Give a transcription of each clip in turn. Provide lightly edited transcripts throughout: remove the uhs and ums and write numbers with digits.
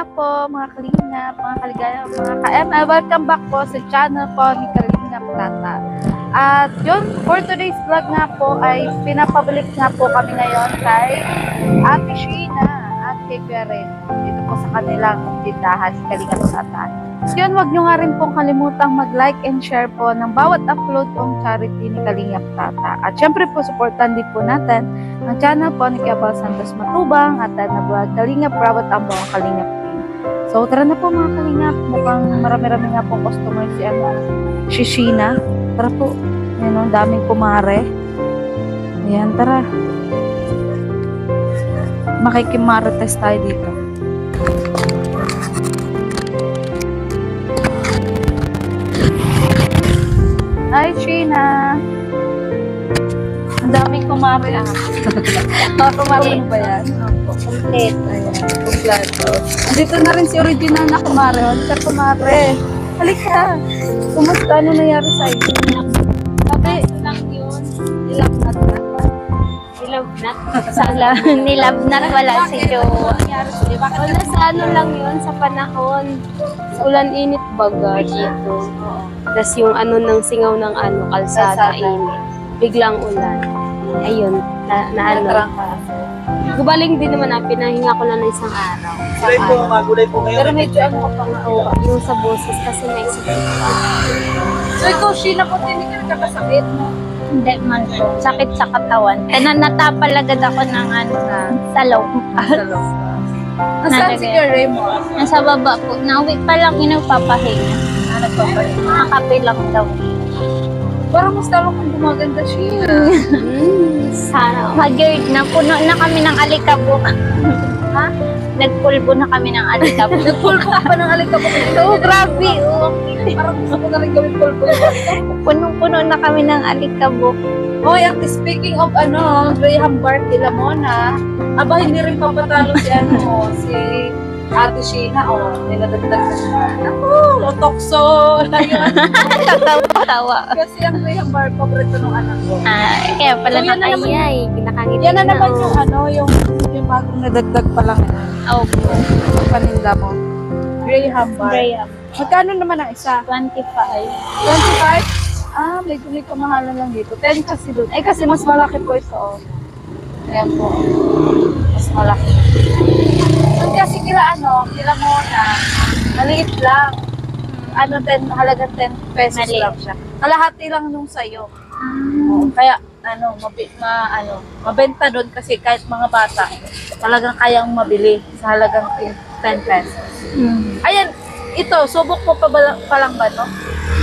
nga po mga kalingap, mga kaligaya, mga ka-ML. Welcome back po sa channel po ni Kalingap Tata. At yun, for today's vlog nga po ay pinapabalik nga po kami ngayon kay Ate Sheena at kay Kuya Reno. Dito po sa kanilang tindahan, Kalingap Tata. Yun, wag nyo nga rin pong kalimutang mag-like and share po ng bawat upload pong charity ni Kalingap Tata. At syempre po, supportan din po natin ang channel po ni Kuya Santos Matubang at na vlog Kalingap Rawat ang buong Kalingap team. So tara na po mga Kalingap, mukhang marami-rami nga po customer si Sheena. Tara po, yan o, daming kumare. Ayan, tara. Makikimarites tayo dito. Hi, Sheena. Ang daming kumare ah. Mga kumare mo ba yan? Complete. Ayan, kompleto. Dito na rin si original na kumare. Halika kumare. Halika. Kumusta? Ano nangyari sa'yo? Sabi, Lang yun. nilagnat na. Nilabnat wala si Jowa. Wala Sa ano lang yun, sa panahon. Sa ulan-init baga dito. Tapos yung ano ng singaw ng ano, kalsada init. Biglang ulan. Ayun, na ano. Gubaling din naman na, pinahinga ko lang ng isang araw. Magulay po ngayon. Pero medyo ano ka pa nga. Oo, yung sa boses kasi may sakit pa. So ikaw, Sheena, kung hindi ka nagkakasakit mo? Hindi man po. Sakit sa katawan. Natapalagad ako ng ano, sa loob. Nasaan si Kuya Remo? Nasa baba po. Nauwi pa lang yung nagpapahinga. Nakape lang daw. Parang mas talo kung gumaganda siya. Sana. Haggard na. Puno na kami ng alikabok. Ha? Nagpulbo na kami ng alikabok. Nagpulpo ka pa ng alikabok dito. Oo, grabe. Oo. Parang gusto ko na rin gawin pulpo. Punong-puno na kami ng alikabok. Hoy, at speaking of Graham Bart de la Mona, aba hindi rin papatalo si Ate Sheena, niladagdag na. Lotokso. Tatawa-tawa. Kasi ang Graham Bart, paborito ng anak ko. Kaya pala So, yan na naman nakayay. Nakangiti Yan na naman yung bagong nadagdag pa lang. Opo. Paninda mo. Graham Bart. Graham. Magkano naman ang isa? 25. 25? Medyo may kamahalan lang dito. 10 kasi doon. Kasi mas malaki po ito. Ayan po. Mas malaki. Doon kasi kila Mona, maliit lang. Halagang 10 pesos Maliit. lang siya. Kalahati lang nung sayo. Oo, kaya, mabenta doon kasi kahit mga bata, talagang kayang mabili sa halagang 10 pesos. Ayan, ito, subok mo pa lang ba, no?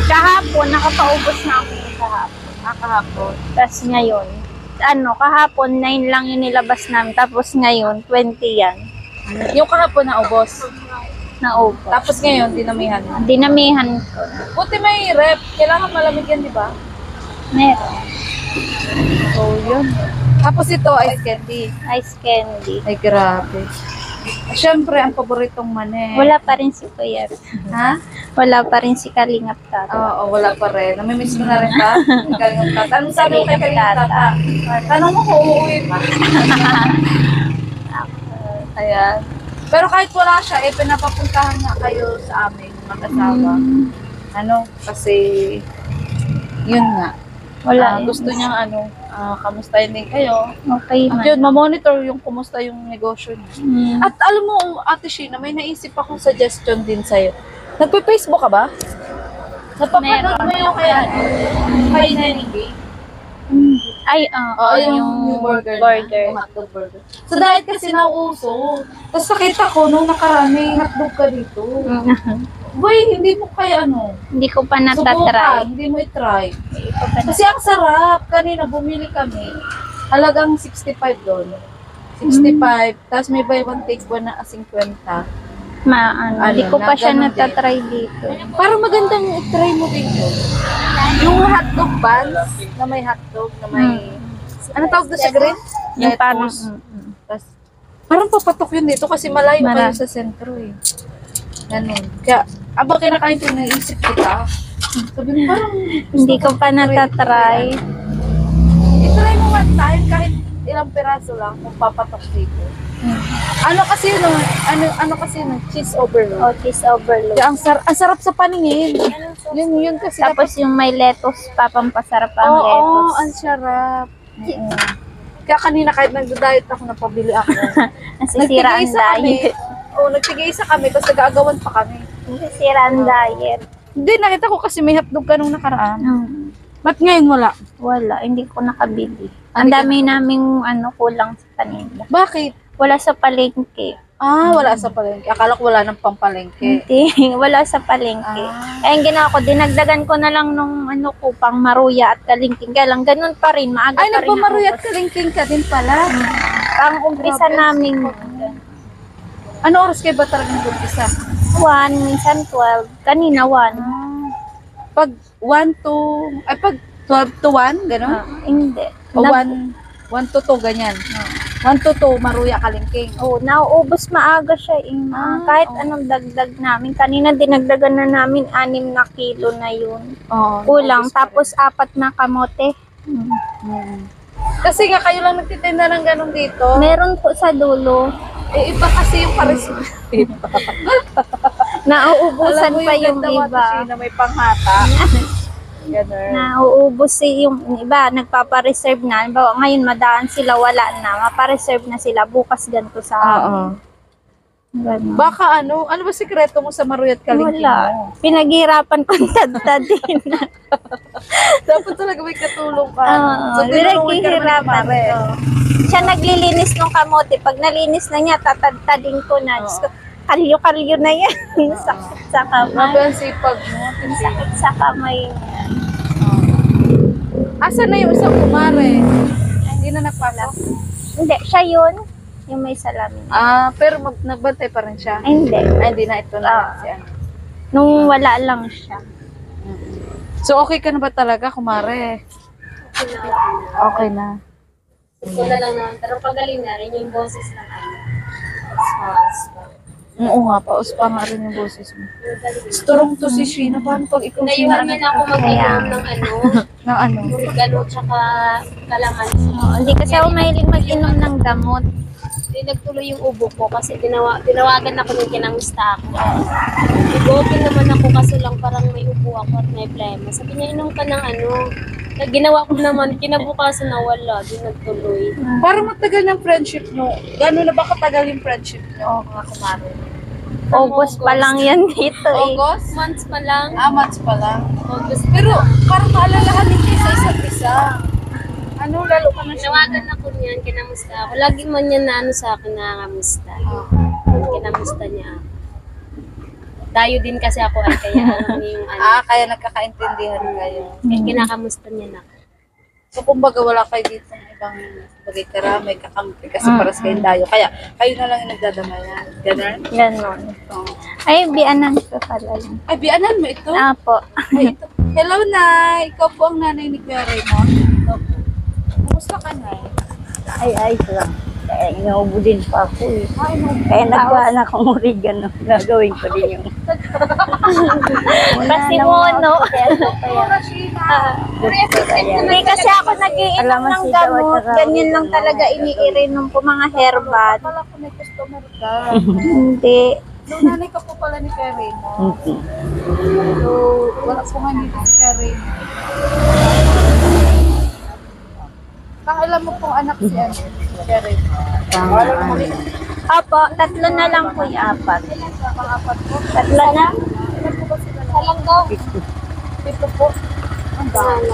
Kahapon, nakapaubos na ako kahapon. Kahapon. Tapos ngayon, kahapon 9 lang yung nilabas namin. Tapos ngayon, 20 yan. Yung kahapon na ubos. Naubos. Tapos ngayon, dinamihan mo. Dinamihan ko. Buti may rep. Kailangan malamig yan, di ba? Meron. So, yun. Tapos ito, ice candy. Ice candy. Ay, grabe. Siyempre, ang paboritong mani. Wala pa rin si Kuya. Ha? Wala pa rin si Kalingap Tata. Oo, wala pa rin. Namimiss mo na rin ba? Kalingap Tata. Anong sabi mo kay Kalingap Tata? Tanong mo kung uuwi pa. Ayan. Pero kahit wala siya, pinapapuntahan nga kayo sa amin, mag-asawa. Kasi, yun nga. Wala. Gusto niyang kamustahin din kayo. Okay At man. yun, mamonitor yung kumusta yung negosyo niya. At alam mo, Ate Sheena, may naisip akong suggestion din sa'yo. Nagpe-Facebook ka ba? Napapanood mo yung kay Nenny B? Ay, yung burger. burger. Yung hotdog burger. So dahil kasi nauuso. Tapos nakita ko, nung nakaraan, may hotdog ka dito. Boy, hindi mo kaya Hindi ko pa subukan, natatry. hindi mo i-try. Hindi ko pa Kasi ang sarap. Kanina bumili kami. Halagang 65 doon. 65. Tapos may buy one take one na 50. Hindi ko pa siya na ganun natatry dito. Parang magandang i-try mo dito. Yung hotdog buns na may hotdog na may... Ano tawag doon sa green? Yung parang... Tas, parang papatok yun dito kasi malayo Mara- kayo sa sentro eh. Ganun. Kaya, abang kinakain ko, naisip kita. Sabi mo, parang... Hindi ko pa natatry. I-try mo one time kahit ilang piraso lang kung papatok dito. Ano kasi yun, ano kasi yun, cheese overload. O, cheese overload. Kaya ang sarap sa paningin. Yun kasi Tapos yung may lettuce pa, pampasarap ang oo, lettuce. ang sarap. Kaya kanina kahit nagda-diet ako, napabili ako. Nasisira ang Nagtigiisa kami. diet. Oo, nagtigiisa kami, tapos nag-aagawan pa kami. Nasisira ang diet. Hindi, nakita ko kasi may hotdog ka nung nakaraan. Ba't ngayon wala? Wala, hindi ko nakabili. Ang dami naming kulang sa paninda. Bakit? Wala sa palengke. Wala sa palengke. Akala ko wala ng pampalengke. Hindi, wala sa palengke. Kaya ang ginawa ko, dinagdagan ko na lang nung pang maruya at kalingking. Kaya lang, ganun pa rin, maaga Ay, pa rin. nagpamaruyat kalingking ka din pala. Pang umpisa namin, Ano oras kayo ba talaga nag-umpisa? 1, minsan 12. Kanina 1. Pag 1 to, pag 12 to 1, gano'n? Hindi. O 1 to 2, ganyan. 1 to 2, maruya kalingking. Nauubos maaga siya. Kahit anong dagdag namin. Kanina dinagdagan na namin 6 na kilo na yun. Kulang. Tapos 4 na kamote. Kasi nga kayo lang nagtitinda ng gano'n dito. Meron po sa dulo. Iba kasi yung pares. Nauubusan pa yung ganda mo, iba. Tashina, may panghata. Ganun. Nauubos yung iba. Nagpapareserve na. Halimbawa, ngayon madaan sila, wala na. Mapareserve na sila. Bukas ganito sa amin. Ganun. Baka ano ba sikreto mo sa maruyat kalingking Wala. mo? Pinaghirapan ko tadtadin. Dapat talaga may katulong ka. Oo, tinulungan ka naman ni pinaghihirapan Mare. ko. Siya naglilinis ng kamote. Pag nalinis na niya, tatadtadin ko na. Diyos ko, kalyo-kalyo na yan. Sakit sa Grabe kamay. ang sipag mo. Sakit sa kamay. Asa na yung isang kumare? Hindi na nagpasok? Hindi, siya yun. Yung may salamin. Pero nagbantay pa rin siya. Ay, hindi. Hindi na, ito na si ano. Nung wala lang siya. So, okay ka na ba talaga, kumare? Okay na. Wala lang naman. Pero pagaling na rin yung boses ng Oo nga, paus pa nga rin yung boses mo. Strong to si Sheena. Paano pag ikaw Naiwan niya na ako mag-inom ng ng ano? gano'n tsaka kalamansi. Hindi kasi ako mahilig mag-inom ng gamot. Hindi nagtuloy yung ubo ko kasi tinawagan ako nung kinamusta ako. Nag-open naman ako kasi lang parang may ubo ako at may plema. Sabi niya, inom ka ng ginawa ko naman, kinabukasan na wala, di nagtuloy. Parang matagal ng friendship nyo. Gano'n na ba katagal yung friendship nyo, mga kumare? August pa lang yan dito eh. August? Months pa lang. Months pa lang. August. Pero parang maalalahanin kayo sa isa't isa. Ano, lalo ka na siya. Tinawagan ako niyan, kinamusta ako. Lagi man niya na sa akin nakakamusta. Kinamusta niya ako. Tayo din kasi ako ay kaya alam niya yung Kaya nagkakaintindihan kayo. kinakamusta niya na. So, kumbaga wala kayo dito ng ibang bagay karamay, kakampi, kasi paras kayong dayo. Kaya, kayo na lang yung nagdadamayan. Ganun? Ganon. Oo. Ay, bianan ko pala yun. Ay, bianan mo ito? Apo. Ay, ito. Hello, Nay. Ikaw po ang nanay ni Kuya Raymond. Kumusta ka, Nay? Ay, ayos lang. Kaya inuubo din pa ako eh. Ay, no. Kaya nagpaan akong oregano. Gagawin ko din yung... Kasi mono. Hindi kasi ako nagiinom ng gamot. Ganyan lang talaga iniinom po mga herbal. Pala ko may customer ka. Hindi. So, nanay ka po pala ni Kuya Raymond. So, wala po nga dito si Kuya Raymond. Pangalan mo pong anak si ano? Kuya Raymond. Opo, 3 na lang po yung 4. Pang-apat po. 3 na? Ilan po ba sila? Salang daw. Pito po. Ang dami.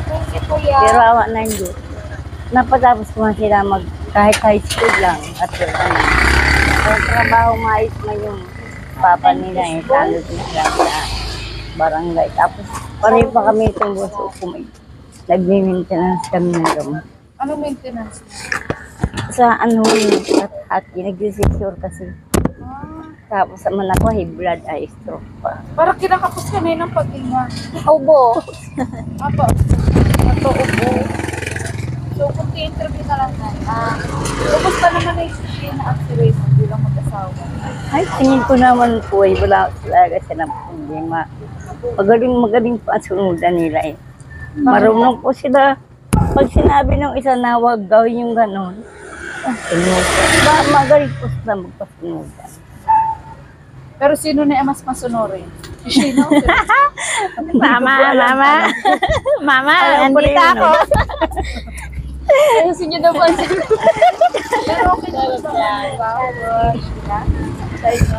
Thank you, kuya. Pero awa na hindi. Napatapos ko man sila kahit high school lang. At ano. Sa trabaho maayos na yung papa nila eh. Lalo din sila sa barangay. Tapos pareho pa kami itong buso ko. Nag-maintenance kami ng gamot. Ano maintenance? Sa ano at nag-resisure kasi. Tapos sa man ako, high blood, eye stroke pa. Parang kinakapos ka na yun ng pag-inga. Ubo. Apa? Ito, ubo. So, kung i-interview na lang na, kumusta naman na yung Sheena at si Raymond bilang mag-asawa? Ay, tingin ko naman po ay wala talaga siya ng problema. Magaling pa ang sunudan nila eh. Marunong po sila. Pag sinabi ng isa na huwag gawin yung ganon, Sunugan. Magaling po sila magpasunugan. Pero sino na mas masunurin? Si Sheena o si Mama, mama. Mama, andito ako. Ayusin niyo na po. Pero okay na sa mga diba? Sheena? Sa inyo.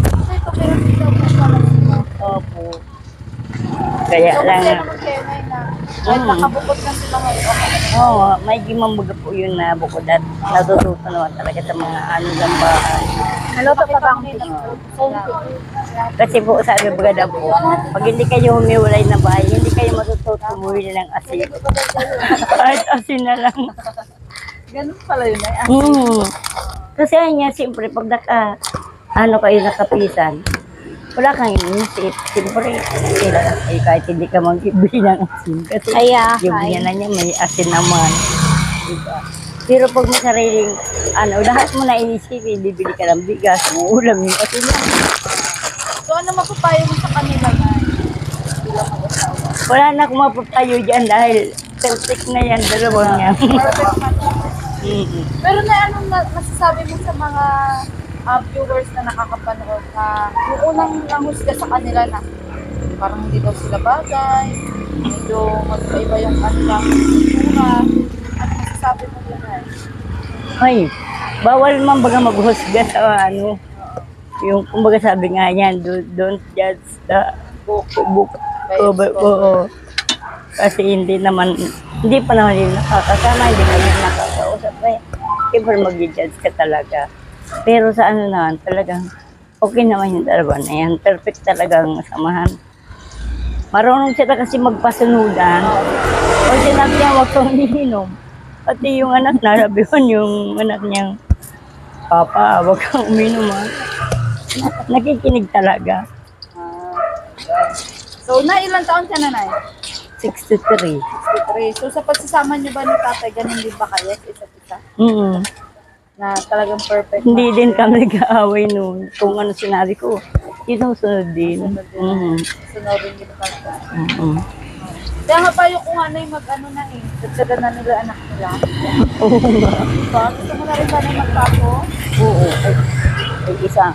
Kasi ito pero dito po pala sila. Opo. Kaya So, lang, kasi naman kayo na yun na kahit nakabukod na sila ngayon, okay. oo, may gimambaga po yun na bukod at natututo naman talaga sa mga ano ng bahay. Naluto pa ba ang Kasi po sabi baga daw po, pag hindi kayo humiwalay na bahay, hindi kayo matututo bumili ng asin. Kahit asin na lang. Ganun pala yun eh. Kasi niya, siyempre, pag ano kayo nakapisan, wala kang inisip. Siyempre, kahit hindi ka mag-ibili ng asin. Kasi Kaya, yung biyanan niya may asin naman. Diba? Pero pag may sariling, lahat mo na inisip, bibili ka ng bigas, mo ulam yung asin niya. So ano mapapayo mo sa kanila na bilang mag-asawa? Wala na akong mapapayo dyan dahil perfect na yan, dalawang yan. Perfect man. Pero na anong masasabi mo sa mga viewers na nakakapanood na yung unang nanghusga sa kanila na parang hindi daw sila bagay, medyo magkaiba yung kanilang kultura. Ano masasabi mo yun ay? Ay, bawal man baga maghusga sa yung kumbaga sabi nga yan, don't judge the book cover. Oo. Kasi hindi pa naman din nakakasama, hindi pa naman nakakausap. Siyempre mag-judge ka talaga. Pero sa naman, talagang okay naman yung dalawa na yan. Perfect talagang samahan. Marunong sila kasi magpasunudan. Pag sinabi niya, huwag kang iniinom. Pati yung anak na, sabihan yung anak niyang, Papa, huwag kang uminom ha. Nakikinig talaga. So na ilang taon ka na, Nay? 63. 63. So sa pagsasama niyo ba ni tatay, ganun din ba kayo sa isa't isa? Na talagang perfect. Hindi din kami nag-aaway noon. Kung ano sinabi ko, sinusunod din. Sunodin niyo pa ka. Kaya nga payo kung ano yung mag-ano na eh. Dagdagan na nila anak nila. Oo nga. Diba? Gusto mo na rin sana magpapo? Oo. Ay, isa.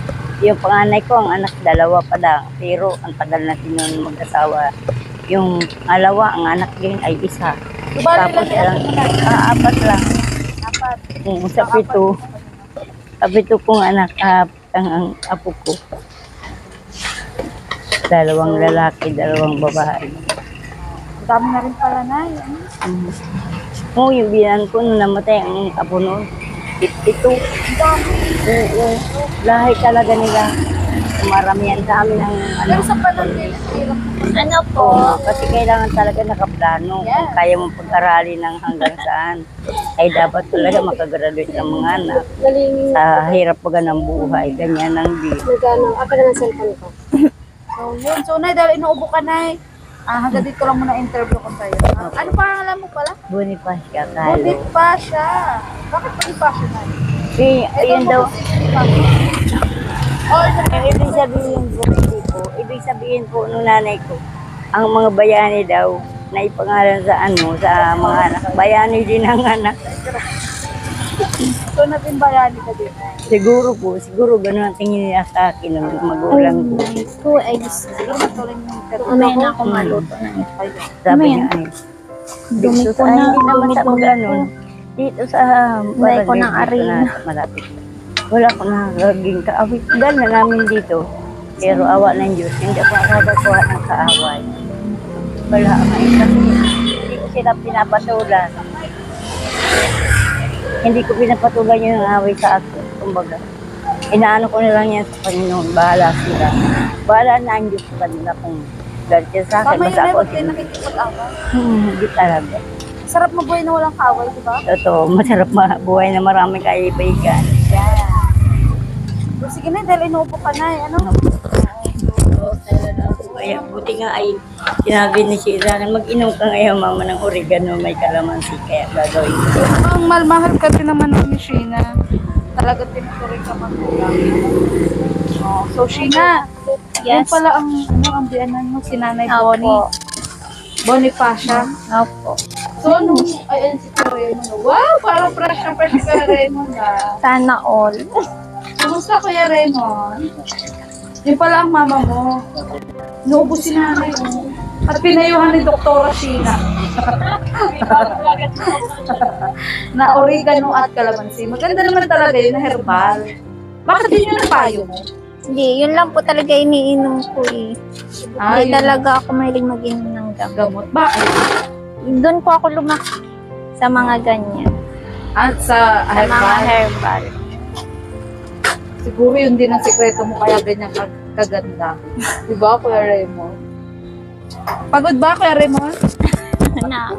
Yung panganay ko, ang anak, dalawa pa lang. Pero ang tagal natin nun mag-asawa. Yung alawa, ang anak din ay isa. Diba Tapos lang, apat lang. Apat. Sa pito. Sa pito kong anak, ang apo ko. Dalawang lalaki, dalawang babae. Ang dami na rin pala na. Oo, yung binan ko nung namatay ang apo noon. 52. Ang dami. Oo. Lahi talaga nila. Maramihan sa amin ang Pero sa panahon hirap. Ano po? Oo, kasi kailangan talaga nakaplano. Yes. Kung kaya mong pag-aralin ng hanggang saan, ay dapat talaga makagraduate ng mga anak. Galing. Sa hirap pa ng buhay, ganyan ang din. Nagano, ako na ng cellphone ko. So yun. So Nay, dahil inuubo ka, Nay. Hanggang dito lang muna interview ko sa'yo. Ano pangalan mo pala? Bonifacio Calo. Bonifacia. Bakit Bonifacia, Nay? Ayun daw. Oh, Ang ibig sabihin po, ibig sabihin po nung nanay ko, ang mga bayani daw, na ipangalan sa sa mga anak. Bayani din ang anak. so naging bayani ka din, Nay. Siguro gano'n ang tingin nila sa akin ng magulang ko. Ito ay gusto. Siguro matuloy yung interview. Umay na ako maluto. Sabi niya ay, Dumi dito ko sa na, hindi naman sa dumi ko mga na ganun. Dito sa Wala ko ng dito arena. na malapit. Wala ko nagaging kaawit. Dahil na namin dito. Pero awa ng Diyos, hindi ako nakakakuha ng kaaway. Wala kasi hindi ko sila pinapatulan. Hindi ko pinapatulan yung away sa akin. Kumbaga, inaano ko nilang yan sa Panginoon. Bahala sila. Bahala na ang Diyos sa kanila kung galit yan sa akin. Tama yun, Basta Nay. ako Huwag kayo nakikipag-away. hindi talaga. Sarap mabuhay na walang kaaway, di ba? Totoo, masarap buhay na marami kaibigan. Yan. So, sige na, dahil inuubo ka na, ano? Kaya buti nga ay sinabi ni Sheila, mag-inom ka ngayon mama ng oregano, may kalamansi, kaya gagawin ko. Ang mahal ka din naman ni Sheena. Talaga tinutuloy ka magulang. Oh, so, Sheena, yan Yes. pala ang biyanan mo, si Nanay Bonnie. Opo. Bonifacia. Opo. So, ayun si Kuya. Raymond. Wow, parang fresh na fresh ka, Raymond, ah. Sana all. Kumusta, Kuya Raymond? Yung pala ang mama mo. Nuubos si nanay mo. At pinayuhan ni Doktora Sheena. Na oregano at kalamansi. Maganda naman talaga yun na herbal. Bakit din yun napayo mo? Hindi, yun lang po talaga iniinom ko eh. Hindi yun. talaga ako mahilig mag-inom ng gamot. Gamot. Bakit? Doon po ako lumaki sa mga ganyan. At sa Sa mga herbal. Siguro yun din ang sikreto mo kaya ganyan kaganda. Diba, Kuya Raymond? Pagod ba, Kuya Raymond? Na,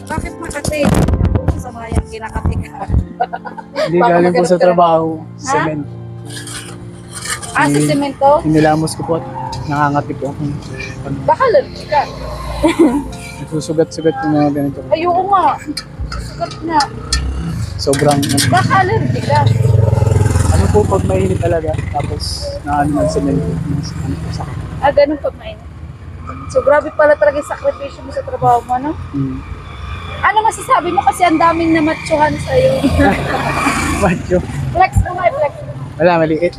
Bakit makati? Masama yung kinakati ka. Hindi Baka galing po sa maganda- trabaho. Cement. Ah, sa semento? Inilamos ko po at nangangati po ako. Baka lalaki ka. Nagsusugat-sugat yung mga ganito. Ayoko nga. Sugat na. Sobrang, Baka allergy ka. ano po pag mainit talaga, tapos naano ng semento. Ano po sa Ah, ganun pag mainit. So, grabe pala talaga yung sakripisyo mo sa trabaho mo, no? Ano masasabi mo kasi ang daming namatsuhan sa'yo? Macho. Flex mo nga, flex mo. Wala, maliit.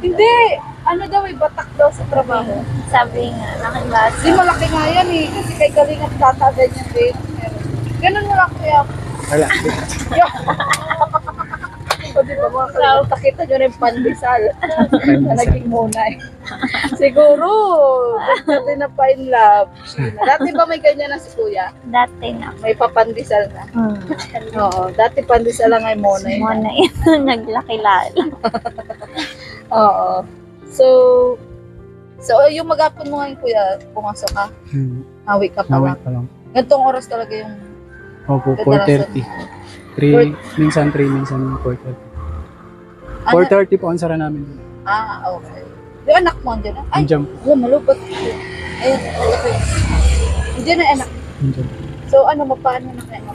Hindi. Ano daw, batak daw sa trabaho. sabi nga, nakibasa. Hindi, malaki nga yan eh. Kasi kay Galing at Tata, ganyan din. Ganun mo lang kuya. Wala. O diba mga kalimutan, kita nyo rin pandesal na naging munay. Siguro, dati na pa in love. Dati ba may ganyan na si kuya? Dati na. May papandesal na. Hmm. Oo, dati pandesal lang ay munay. Muna yun, naglaki lalo. Oo. So, yung mag-apon mo ngayon kuya, pumasok ka, hawi ka pa Nawait lang. pa lang. Gantong oras talaga yung Opo, kadalasan. 4:30. Minsan 3, minsan 4:30. 4:30 po ang sara namin. Okay. Yung anak mo, andyan na? Ay, Andiyan po. malupot. Ayun, okay. Andyan na anak. Andiyan. So, ano, paano na kayo?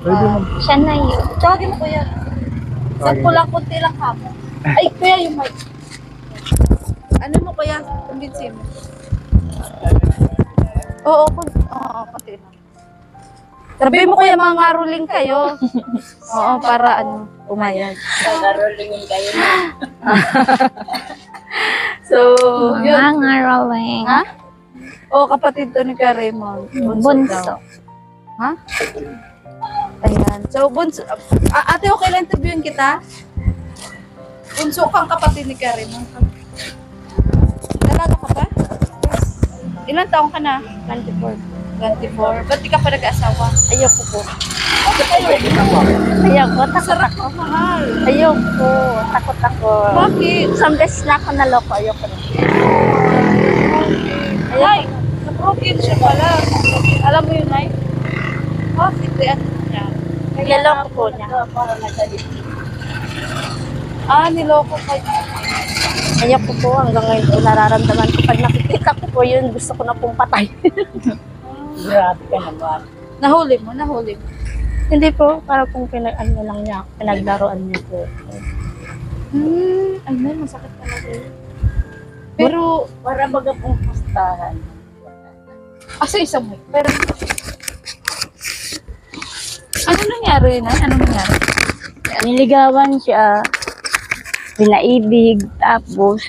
Pwede mo. Siya na yun. Tawagin mo kuya. Saan ko lang, kunti lang kamo. Ay, kuya, yung mic. Ano mo kuya, kumbinsin mo. Oo, kunti lang. Sabi mo kuya, mga ngaruling kayo. Oo, para ano, umayag. Darolingin kayo na. So, yun. Mga rolling. Ha? Oo, kapatid to ni Kuya Raymond. Bunso. daw. Ha? Ayan. So, bunso. Ate, okay lang interviewin kita? Bunso kang kapatid ni Kuya Raymond. Dalaga ka ba? Ilan taong ka na? 24. 24. Ba't di ka pa nag-asawa? Ayoko po. Bakit ayoko? Ayoko, takot Sarap ako. ka, mahal. Ayoko, takot ako. Bakit? Isang beses na ako naloko, ayoko na. Ay, na-broken siya pala. Alam mo yun, Nay? Bakit? Ano niya? Niloko po niya. Niloko ka. Ayoko po, hanggang ngayon po nararamdaman ko. Pag nakikita ko po yun, gusto ko na pong patay. Grabe ka naman. Nahuli mo. Hindi po, para pong ano lang niya, pinaglaruan niya po. Ay, Nay, masakit talaga yun. Pero, Para baga pong pustahan. asa isang mo. Pero, ano nangyari, Nay? Ano nangyari? Niligawan siya, pinaibig, tapos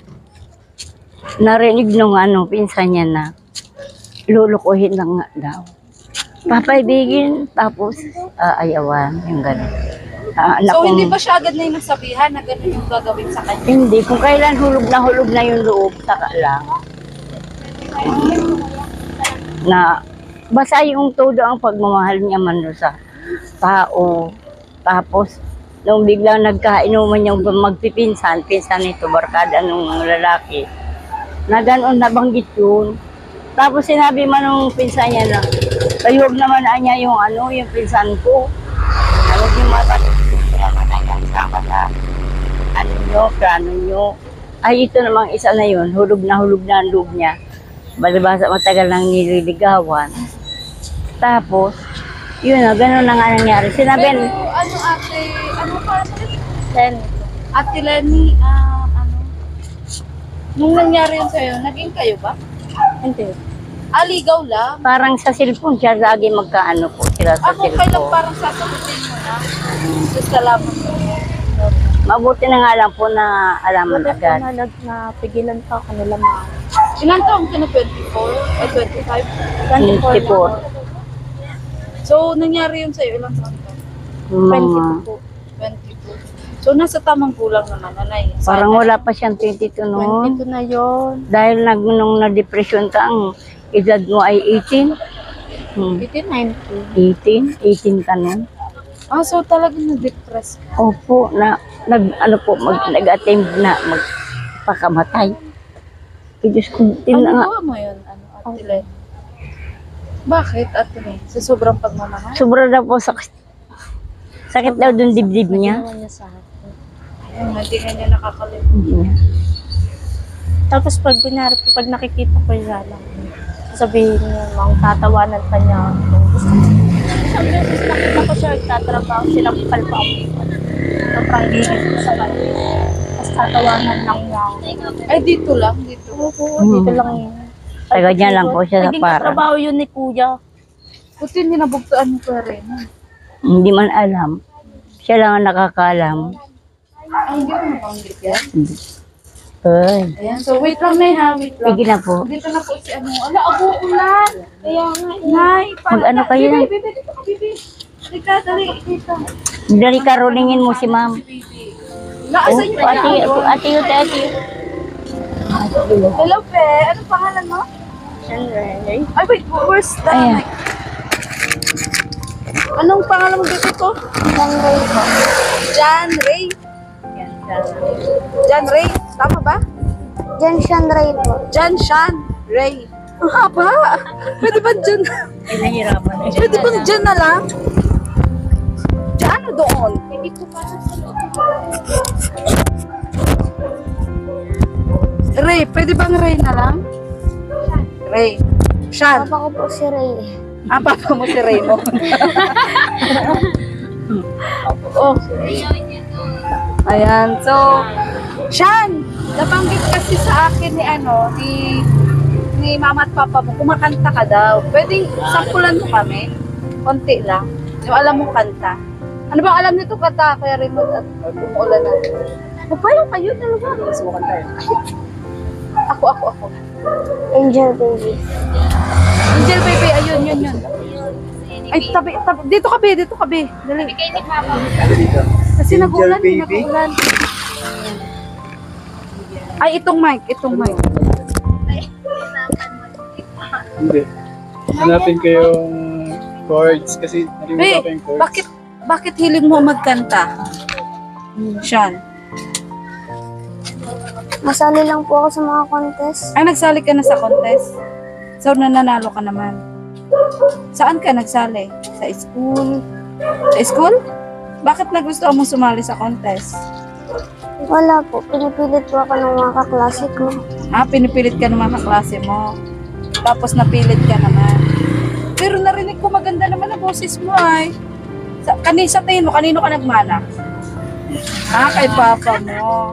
narinig nung pinsan niya na lulukuhin lang nga daw. Papaibigin, tapos ayawan, yung gano'n. So, hindi ba siya agad na yung nasabihan na gano'n yung gagawin sa kanya? Hindi, kung kailan hulog na yung loob, saka lang. Na, basta yung todo ang pagmamahal niya man doon sa tao. Tapos, nung biglang nagkainuman yung pinsan nito, barkada nung lalaki, na gano'n nabanggit yun. Tapos sinabi man nung pinsan niya na, tayog naman na niya yung yung pinsan ko. Huwag yung plano nyo. Ay, ito namang isa na yun, hulog na ang loob niya. Balibasa matagal nang nililigawan. Tapos, yun na, gano'n na nga nangyari. Sinabi, Pero, ano pa? Then, Ate Lenny, nung nangyari yun sa'yo, naging kayo ba? hindi. Ligaw lang. Parang sa cellphone siya lagi magkaano po sila sa Ako kailan cellphone. parang sasagutin mo na. Tapos kalaman mo. Mabuti na nga lang po na alaman Wala po agad. na napigilan pa ako nila mga Ilan taong ka na? 24? Ay, 25? 24. So, nangyari yun sa'yo, ilang taon ka? Mga, 22 po. 22. So, nasa tamang gulang naman, nanay. parang wala pa siyang 22 noon. 22 na yun. Dahil nung na-depression ka, ang edad mo ay 18. 19. 18 ka nun. So talagang na-depress ka. Opo, nag-attempt na magpakamatay. Diyos ko, Ano nga, gawa mo yun, Ate Len? Bakit, Ate Len? Sa sobrang pagmamahal? sobra na po sakit daw dun dibdib niya. Ginawa niya sa akin. Ayun, hindi nga niya nakakalimut. Hindi niya. Tapos pag kunyari po, pag nakikita ko yung lang, sasabihin niya, mang tatawanan pa niya. Sabi niya, tapos nakita ko siya, nagtatrabaho, sinampal pa ako. Sobrang hihigit ko sa kanya. Tapos tatawanan lang niya. Ay, dito lang, dito. Oo, dito lang yun. Taga niya lang po siya sa Naging para. katrabaho yun ni Kuya. Buti hindi nabugtaan mo pa rin. Hindi man alam. Siya lang ang nakakaalam. Ay, hindi mo nabanggit yan. Ay, Ayan, so wait lang, Nay, ha? Wait lang. sige na po. Dito na po si ano. Ala, abuulan. Kaya nga, Nay. Mag-ano kayo na? Bibi, dito ka, Bibi. Dito, dali, dito. Dali ka rolingin mo si ma'am. Naasan niyo Ate, ate. Hello, Pe. Ano pangalan mo? Ay, wait. Where's the Ayan. mic? Anong pangalan mo dito ko? John Ray po. John Ray. John Ray. Tama ba? Jan Sean Ray po. John Sean Ray. Ang haba. Pwede ba John? Pinahirapan na Pwede bang John na lang? John ano doon? Hindi ko pa Ray. Pwede bang Ray na lang? Ray. Sean. Papa ko po si Ray. Papa mo si Ray mo. Oh. Ayan. So, Sean, nabanggit kasi sa akin ni mama at papa mo, kumakanta ka daw. Pwedeng sampulan mo kami? Konti lang. Yung alam mong kanta. Ano bang alam nito kanta? Kaya rin mo at umuulan na. Magpayo kayo talaga. Gusto mo kanta yun? Ako. Angel Baby. Angel Baby, ayun, yun. Ay, tabi. Dito ka, Be. Dali. Kasi nag-ulan, nag-ulan. Ay, itong mic. Hindi. Hanapin ko yung chords kasi hindi mo pa yung chords. Bakit hiling mo magkanta? Sean. Masali lang po ako sa mga contest. Ay, nagsali ka na sa contest? So, nananalo ka naman. Saan ka nagsali? Sa school? Sa school? Bakit nagustuhan mo sumali sa contest? Wala po. Pinipilit po ako ng mga kaklase ko. Pinipilit ka ng mga kaklase mo. Tapos napilit ka naman. Pero narinig ko maganda naman ang boses mo ay. Sa tingin mo, kanino ka nagmana? Kay papa mo.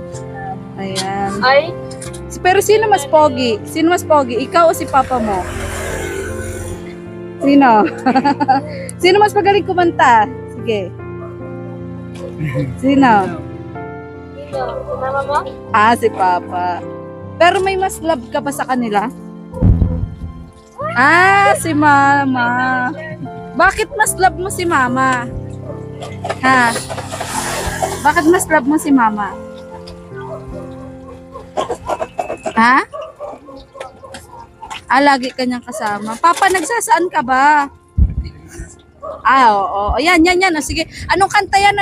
Ayan. Ay? Pero sino mas pogi? Ikaw o si papa mo? Sino? Sino mas magaling kumanta? Sige. Sino? Mama mo? Si papa. Pero may mas love ka ba sa kanila? Si mama. Bakit mas love mo si mama? Bakit mas love mo si mama? Lagi ka niyang kasama. Papa, nagsasaan ka ba? Oo. Yan. O, sige. Anong kanta yan?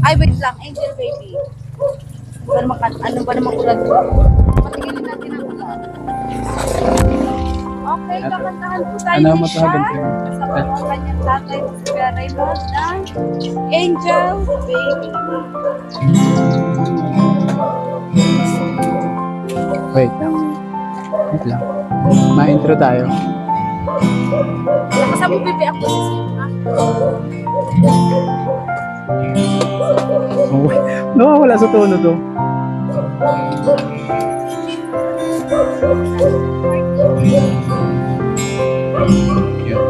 Ay, wait lang. Angel Baby. Ano ba naman ulan mo? Patinginin natin ang ulan. Okay, kakantahan po tayo Ano ni matahagan Sean. ko? Kasama ko ang kanyang tatay na si Kuya Raymond ng Angel Baby. Wait lang. Ma-intro tayo. Lakas mo, Bibi, ang boses mo, ha? Nawawala sa tono to. Yun.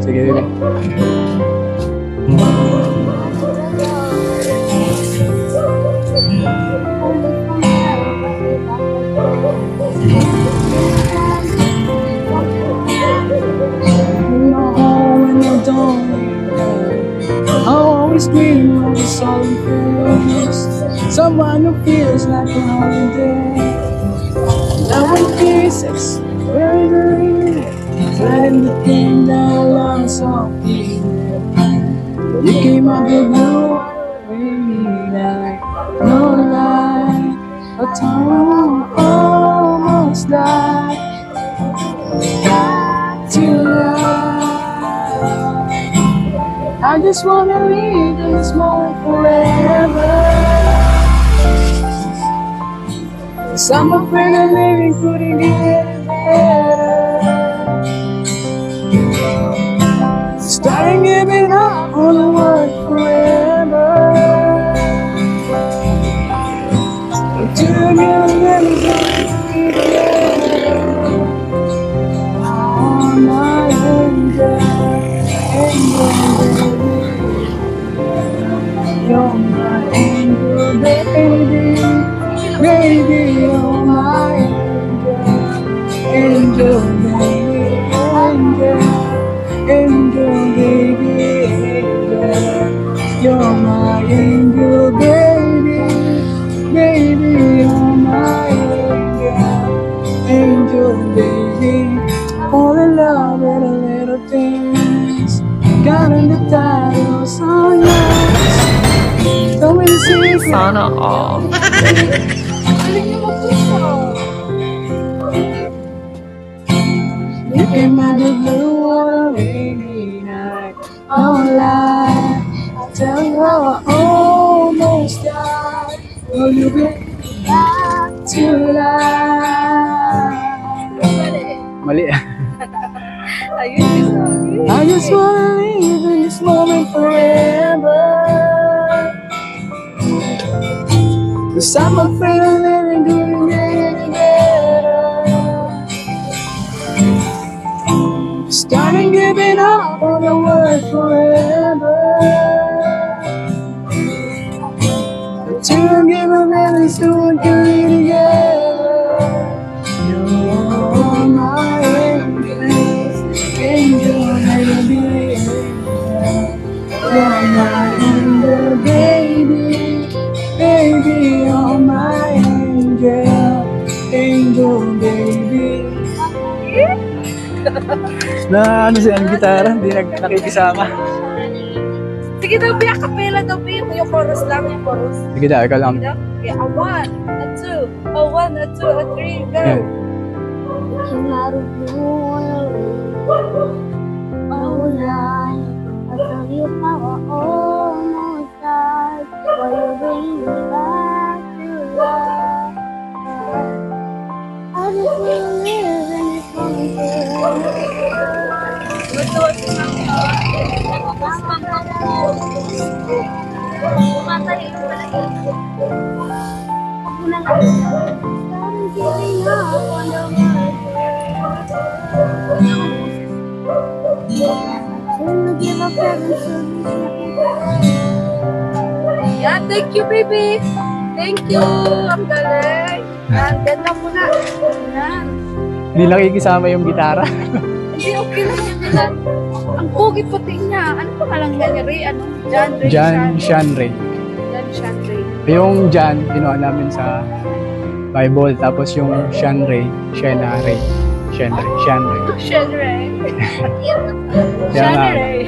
Sige, baby. When I don't I'll always dream of a solid face, someone who feels like a holiday. Love and kisses, very, very, letting the thing that I love softly. You came out the blue, baby, like no lie, a time almost died. To life. I just wanna live in this moment forever. 'Cause I'm afraid that living couldn't get better. Starting giving up on the word forever. Until you get my angel, angel, you're my angel, baby, baby, you're my angel, angel, baby, angel, angel, baby, angel, you're my angel, baby, baby, you're my angel, angel, baby. All in love with the little things, got in the titles on yours. Tell me the secret. Sana all. You came out the blue on a rainy night. No lie, I'll tell you how I almost died. Will you be back to life? Mali. I just wanna live in this moment forever. 'Cause I'm afraid of living couldn't get any better. Starting giving up on the word forever. Until I'm giving every soon to be together. You're my angel, baby, you're my angel, baby, baby, you're my angel, angel, baby. Na ano siya ang gitara, hindi nakikisama. Sige daw, Bi, acapella daw, Bi. Yung chorus lang, yung chorus. Sige daw, ikaw lang. Okay, a 1, a 2, a 1, a 2, a 3, go! Yan. Came out of blue on a rainy night. I tell you how I almost died. Will you bring me back to life? I just wanna live in this moment Yan, thank you, baby. Thank you. Ang galing. Yan, ganda mo na. Yan. Hindi nakikisama yung gitara. Hindi, okay lang yan. Ang pogi puti niya. Ano pa lang niya? Ray, ano? John Ray. Jan Shanray. John Sean Ray. Yung Jan, ginawa namin sa Bible. Tapos yung Shanray, Shanray. Shanray. Sean Ray. Kaya Sean nga. Ray.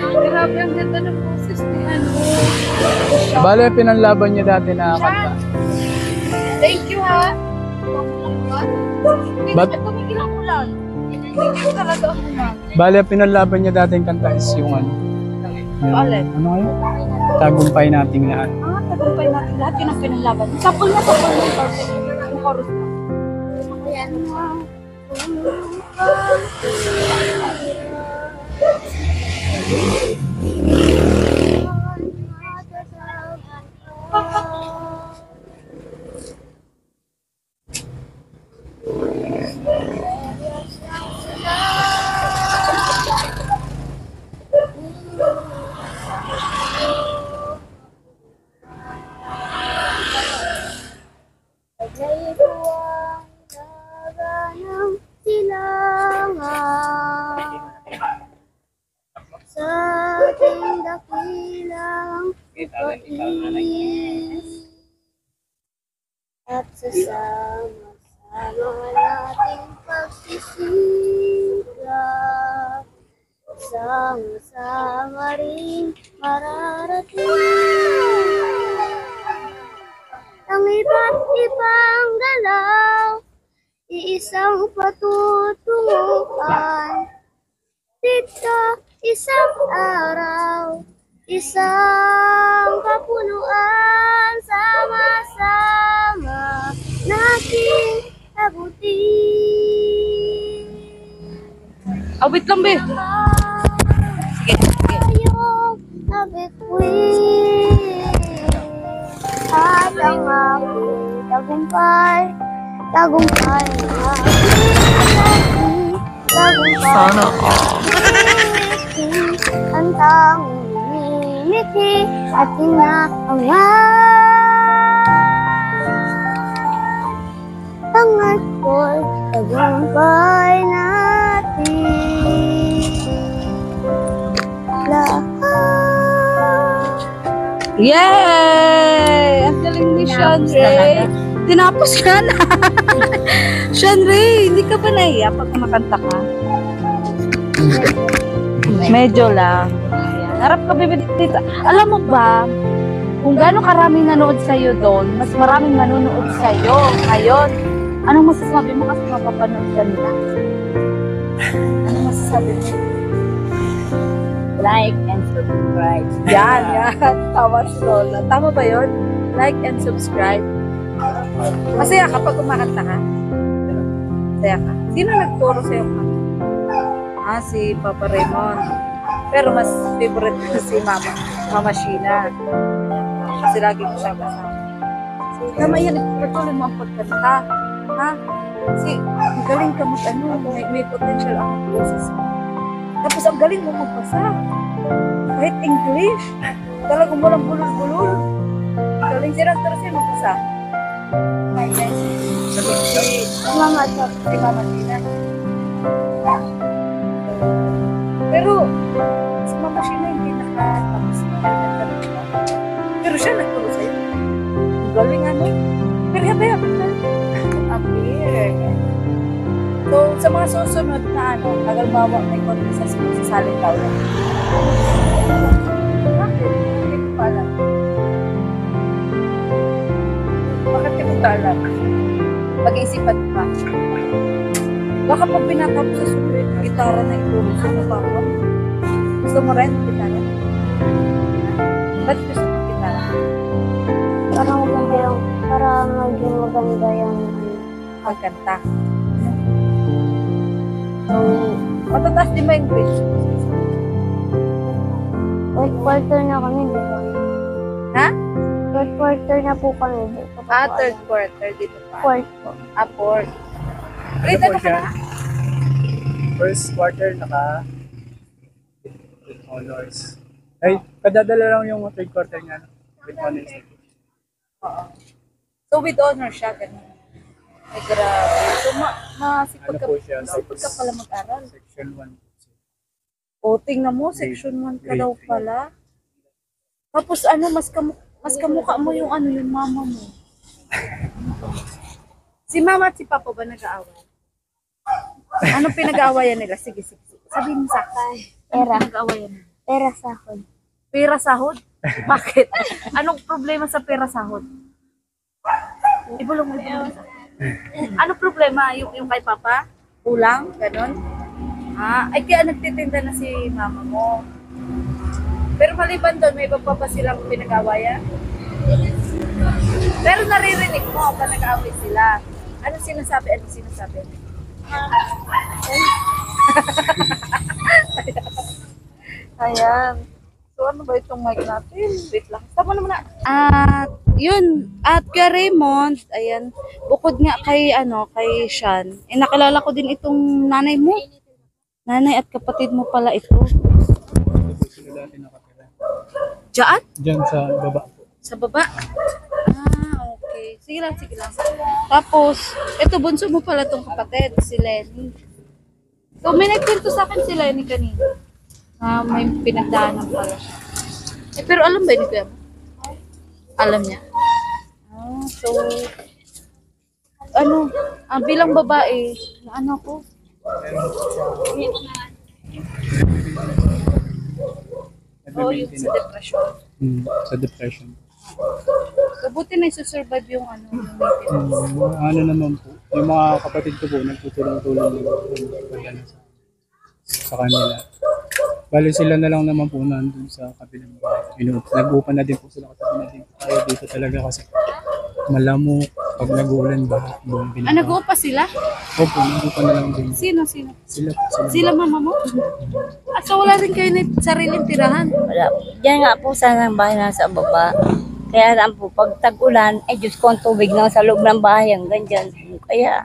Grabe ang ganda ng boses ni ano. Bale, pinanlaban niya dati na Sean. kanta. Thank you, ha. But- Tumigilan ko lang. Thank you talaga ako na. Bale, pinanlaban niya dati yung kanta is yung ano. Yung, Alin? ano kayo? Tagumpay nating lahat. Tagumpay natin lahat yun ang pinalaban. Sapul na yung chorus na. At sasama-sama nating pagsisikap, sama-sama rin mararating ang iba't ibang galaw, iisang patutunguhan. Dito, isang araw, isang kapunuan, sama-sama nating abutin. Awit lang, be. Tayong nabituin at ang aking tagumpay, tagumpay ng aking tagumpay. Sana Ang tanging ngiti at inaangat. Tangat ko'y tagumpay natin lahat. Yay! Ang galing ni Sean Ray. Tinapos ka na. Sean Ray, hindi ka ba naiya pag kumakanta ka? Medyo lang. Ayan. Harap ka, bibig dito. Alam mo ba, kung gaano karaming nanood sa'yo doon, mas maraming nanonood sa'yo ngayon. Anong masasabi mo kasi mapapanood ka nila? Anong masasabi mo? Like and subscribe. Yan. Tama si Lola. Tama ba yun? Like and subscribe. Masaya ka pag kumakanta ka? Masaya ka? Sino nagturo sa'yo ka? Si Papa Raymond. Pero mas favorite ko si Mama Sheena. Kasi lagi ko siya kasama. Tama yan, patuloy mo ang pagkanta. Ha? Kasi ang galing ka may potential ang boses mo. Tapos ang galing mo magbasa. Kahit English. Talagang walang bulol-bulol. Ang galing si Dr. Sin magbasa. Si Mama Sheena. Pero si Mama Sheena hindi nakatapos na elementary siya. Pero siya nagturo sa'yo. Ang galing Pero habay appear. So, sa mga susunod na tagal mawa may contest sa saling taon. Bakit? Hindi ko pa alam. Bakit hindi ko pa alam? Pag-iisipan pa. Baka pag pinatapos sa sulit, gitara na itulog sa nababa. Gusto mo rin gitara? Ba't gusto mo gitara? Para maging maganda yung Pagkanta. Matataas din ba yung grades? Third quarter na kami, di ba? Ha? Third quarter na po kami. Di ko pa po Third alam. quarter dito pa. Fourth po. Fourth. Grade Ano ano po ka siya? na? First quarter with honors. Ay, kadadala lang yung third quarter niya with honors. Oo. So with honor siya, ganun. Ay, grabe. So, masipag Ano ka, po siya? masipag ka pala mag-aral. Section 1. O, tingnan mo, section 1 ka Grade daw three. pala. Tapos mas kamukha mo yung yung mama mo. Si mama at si papa ba nag-aaway? Anong pinag-aawayan nila? Sige. Sabihin mo sa akin. Pera. Pinag-aawayan nila? Pera sahod. Pera sahod? Bakit? Anong problema sa pera sahod? Ibulong mo sa akin. Anong problema? Yung kay papa? Kulang? Ganon? Ay kaya nagtitinda na si mama mo. Pero maliban doon, may iba pa ba silang pinag-awayan? Pero naririnig mo pa nag-away sila. Anong sinasabi? Ayan. So ano ba itong mic natin? Wait lang. Tama naman na. At yun. At kay Raymond, ayan, bukod nga kay Sean, nakilala ko din itong nanay mo. Nanay at kapatid mo pala ito. Dito sila dati nakatira. Diyan? Diyan sa baba po. Sa baba? Okay. Sige lang. Tapos, ito bunso mo pala itong kapatid, si Lenny. So, may nagkwento sa akin si Lenny kanina. May pinagdaanan pala siya. Pero alam ba ni Kuya mo? Alam niya. So, ano, bilang babae, na ano ko? Oo, yung sa depression. Sa depression. So, buti na isusurvive yung ano, yung maintenance. Ano naman po, yung mga kapatid ko po, nagtutulong-tulong sa kanila. Bali sila na lang naman po nandun sa kabilang bahay. Nag-upan na din po sila katabi na din. Kaya dito talaga kasi malamok pag nag-uulan ba. Nag-uupa sila? Opo, nag-upan na lang din. Sino? Sila. Sila mama mo? So wala rin kayo na sariling tirahan? Wala. Diyan nga po sana ang bahay nasa baba. Kaya lang po, pag tag-ulan, ay Diyos ko ang tubig na sa loob ng bahay hanggang dyan. Kaya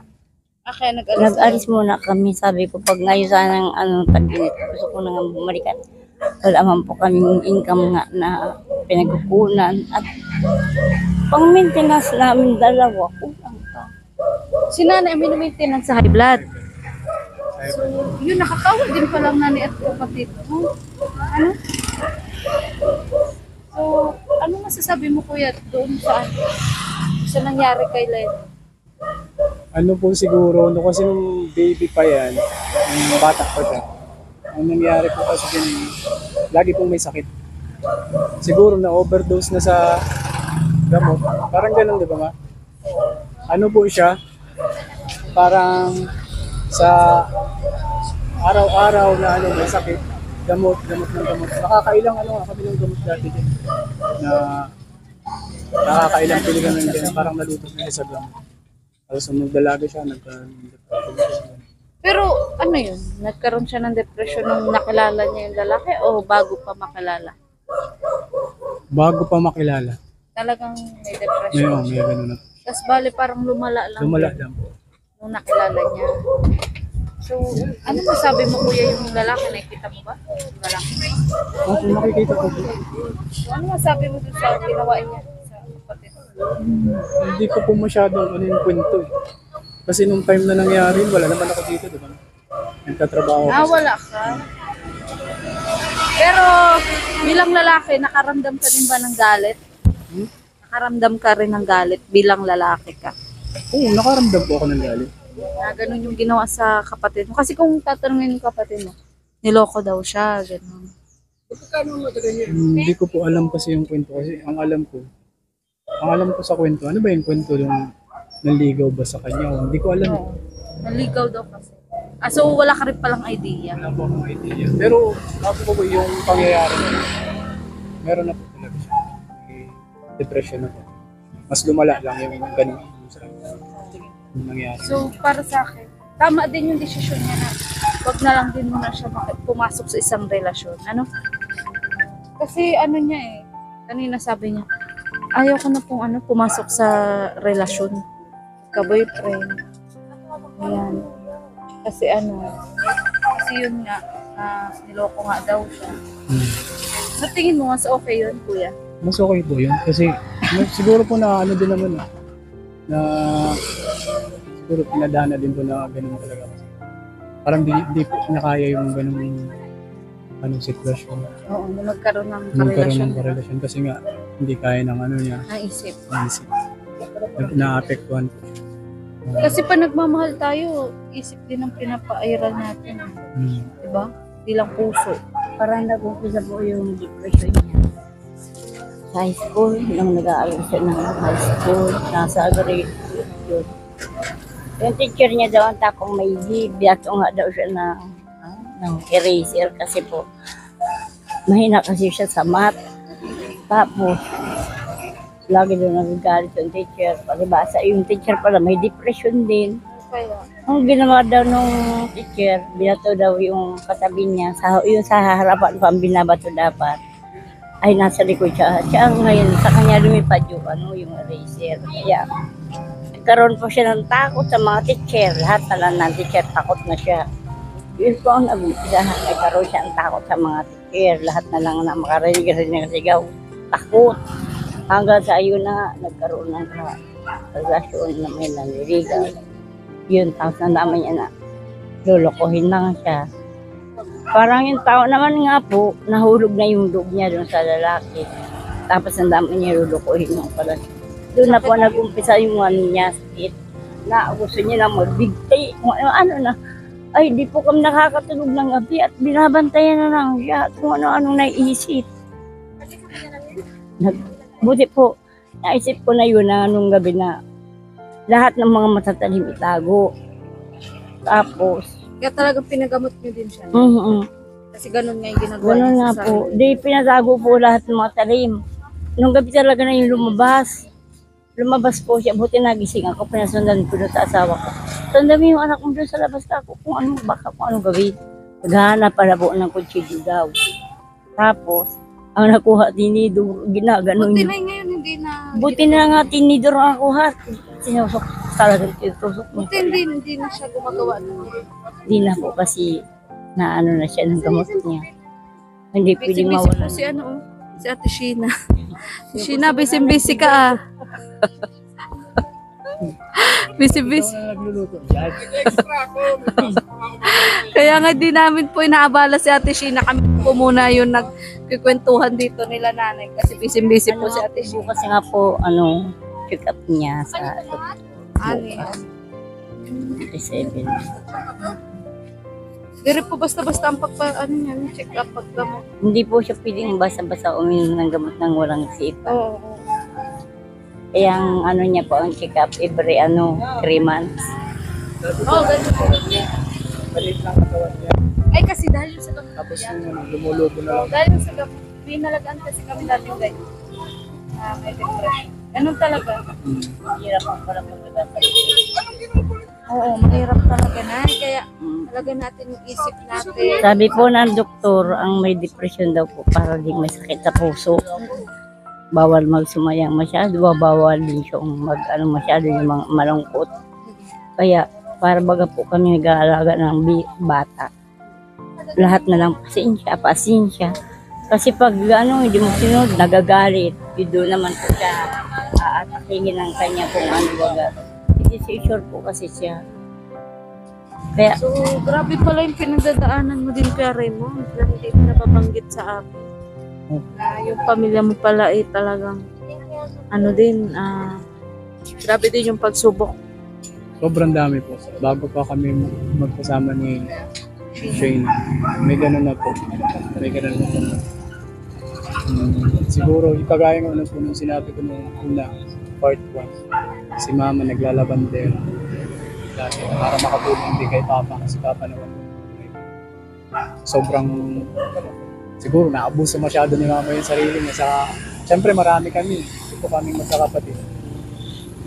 Kaya nag-alis muna kami. Sabi ko, pag ngayon sanang tag-init, gusto ko nang bumalikan. Wala man po kaming income nga na pinagkukunan. At pang-maintenance namin dalawa, kulang pa. Si nanay ang minu-maintenance sa high blood. So, yun, nakakawa din palang nanay at kapatid mo. Ano? So, ano masasabi mo kuya doon sa nangyari kay Len? Ano po siguro, no, kasi nung baby pa yan, nung bata pa siya, ang nangyari po kasi din, lagi pong may sakit. Siguro na overdose na sa gamot. Parang ganun, di ba ma? Ano po siya? Parang sa araw-araw na ano, may sakit, gamot. Nakakailang kami ng gamot dati din. Na nakakailang piligan ng din, parang nalutok na siya sa gamot. Tapos nung nagdalaga siya, Pero ano yun? Nagkaroon siya ng depression nung nakilala niya yung lalaki o bago pa makilala? Bago pa makilala. Talagang may depression. May ganun na. Tapos bali parang lumala lang. Lumala lang po. Nung nakilala niya. So, ano masabi mo kuya yung lalaki? Nakikita mo ba? Yung lalaki. Kung makikita ko po, So, ano masabi mo dun sa ginawa niya sa kapatid? hindi ko po masyadong yung kwento eh. Kasi nung time na nangyari, wala naman ako dito, di ba? Nagtatrabaho ako. Wala ka. Pero bilang lalaki, nakaramdam ka din ba ng galit? Nakaramdam ka rin ng galit bilang lalaki ka? Oo, nakaramdam po ako ng galit. Na ganun yung ginawa sa kapatid mo. Kasi kung tatanungin yung kapatid mo, niloko daw siya, ganun. Hindi ko po alam kasi yung kwento kasi ang alam ko sa kwento, ano ba yung kwento yung naligaw ba sa kanya? Hindi ko alam. Oo. Naligaw daw kasi. So wala ka rin palang idea. Wala po akong idea. Pero ako po yung pangyayari na meron na po talaga siya. May depression na po. Mas lumala lang yung ganun yung nangyari. So para sa akin, tama din yung desisyon niya na wag na lang din muna siya pumasok sa isang relasyon. Ano? Kasi ano niya kanina sabi niya, ayaw ko na pong pumasok sa relasyon. Ka-boyfriend. Ayan. Kasi yun nga, niloko nga daw siya. So tingin mo mas okay yun, kuya? Mas okay po yun kasi siguro po na ano din naman na siguro pinadana din po na ganun talaga kasi parang di po nakaya yung ganung sitwasyon. Oo, na magkaroon ng Magkaroon karelasyon. ng kasi nga hindi kaya ng niya. Naisip. Na-apektuhan po siya. Kasi pa nagmamahal tayo, isip din ang pinapairal natin. Diba? Di lang puso. Parang nag-umpisa po yung depression niya. Sa high school, nung nag-aaral siya ng high school, nasa grade 2 yun. Yung teacher niya daw ang takong may biyato nga daw siya ng eraser kasi po mahina kasi siya sa math. Tapos, lagi doon nagagalit yung teacher. Palibasa, yung teacher pala may depression din. Kaya, Ang ginawa daw nung teacher, binato daw yung katabi niya, yung sa harapan ko ang binabato dapat, ay nasa likod siya. Siya ngayon, sa kanya lumipad yung eraser. Kaya, nagkaroon po siya ng takot sa mga teacher. Lahat na lang ng teacher, takot na siya. Yun po ang nag-umpisa, nagkaroon siya ng takot sa mga teacher. Lahat na lang na makarinig ng sigaw. Takot. Hanggang sa ayun na nagkaroon ng relasyon na may naniligaw. Yun, tapos na naman niya na lulukohin lang siya. Parang yung tao naman nga po, nahulog na yung loob niya doon sa lalaki. Tapos ang dami niya lulukuhin ng pala. Doon na po nag-umpisa yung ano niya, sakit. Na gusto niya na magbigtay, kung ano na. Ay, di po kami nakakatulog ng gabi at binabantayan na lang siya at kung ano-anong naiisip. Buti po, naisip ko na yun na nung gabi na lahat ng mga matatalim itago. Tapos, Kaya talagang pinagamot niyo din siya. Kasi ganun nga yung ginagawa gano'n niyo nga sa po. Di pinatago po lahat ng mga talim. Nung gabi talaga na yung lumabas. Lumabas po siya. Buti nagising ako. Pinasundan ko doon sa asawa ko. Sundan mo yung anak mo doon sa labas ka ako. Kung ano, baka kung anong gawin. Naghahanap para po ng kutsilyo daw. Tapos, ang nakuha, tinidor, ginaganon Buti niya. na ngayon, hindi na. Buti na nga tinidor ang nakuha. Sinusok talagang tinutusok niya. Buti hindi na siya gumagawa. Hindi na po kasi na ano na siya ng gamot niya. Hindi pwedeng Busy-busy mawala. po si ano, si Ate Sheena. Si Sheena, busy-busy ka ah. Busy-busy. Nagluluto. Yan. Kaya nga di namin po inaabala si Ate Sheena. Kami po muna yung nagkikwentuhan dito nila nanay. Kasi busy-busy po si Ate Sheena. Kasi nga po, ano, check up niya sa Ano yan? 37. Dire po basta-basta ang check up, paggamot. Hindi po siya pwedeng basta-basta uminom ng gamot ng walang sipa. Oo. Kaya ang ano niya po, ang check up every 3 months. Oo, ganun po. Maliit lang katawan niya. Ay, kasi dahil sa gamot. Tapos yung lumulubo na lang. Dahil sa gamot, may nalagaan kasi kami natin guys. May depression. Ganun talaga. Hirap ang parang mag-agasa. Oo, mahirap talaga na. Kaya talaga natin yung isip natin. Sabi po ng doktor, ang may depression daw po para din may sakit sa puso. Bawal magsumayang masyado, bawal din siyang masyado yung mga malungkot. Kaya para baga po kami nag-aalaga ng bata. Lahat na lang pasensya. Kasi pag hindi mo sinunod, nagagalit. Doon naman po siya aatakihin ng kanya kung ano baga. Hindi sure po kasi siya. Kaya, So, grabe pala yung pinagdadaanan mo din kay Raymond. Na hindi mo nababanggit sa akin. Na yung pamilya mo pala talagang grabe din yung pagsubok. Sobrang dami po. Bago pa kami magkasama ni Shane, may ganun na po. May ganun na po. Siguro, kagaya ng po nung sinabi ko nung una, part 1, si mama naglalabander dati para makatulong din kay papa kasi papa naman sobrang siguro naabuso masyado ni mama yung sarili niya sa siyempre marami kami ito kami magkakapatid.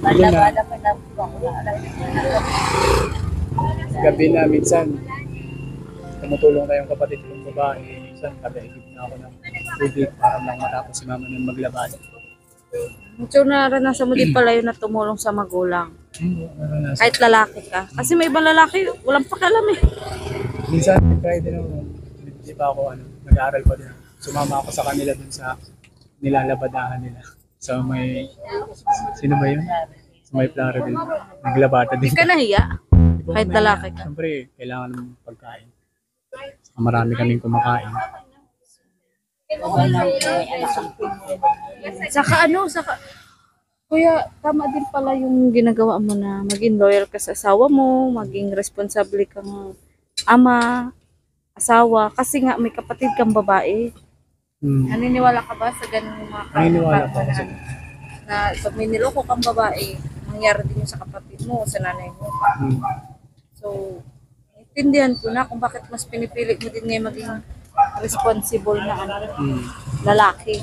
bala pa na po ako Gabi na minsan tumutulong na yung kapatid kong babae, minsan kadaigib na ako ng tubig para lang matapos si mama nang maglabas. So, naranasan mo din pala yun na tumulong sa magulang. Kahit lalaki ka. Kasi may ibang lalaki, walang pakialam eh. Minsan, try din ako, hindi pa ako, nag-aaral pa din. Sumama ako sa kanila dun sa nilalabadahan nila. So may, sino ba yun? Sa may Plaridel. Naglabata din. Hindi ka nahiya. Kahit lalaki ka. Siyempre, kailangan ng pagkain. Marami kaming kumakain. Saka kuya, tama din pala yung ginagawa mo na maging loyal ka sa asawa mo, maging responsable kang ama, asawa, kasi nga may kapatid kang babae. Naniniwala ka ba sa ganung mga Naniniwala po kasi. na pag may niloko kang babae, mangyari din yun sa kapatid mo, sa nanay mo. So, intindihan ko na kung bakit mas pinipili mo din ngayon maging responsible na lalaki.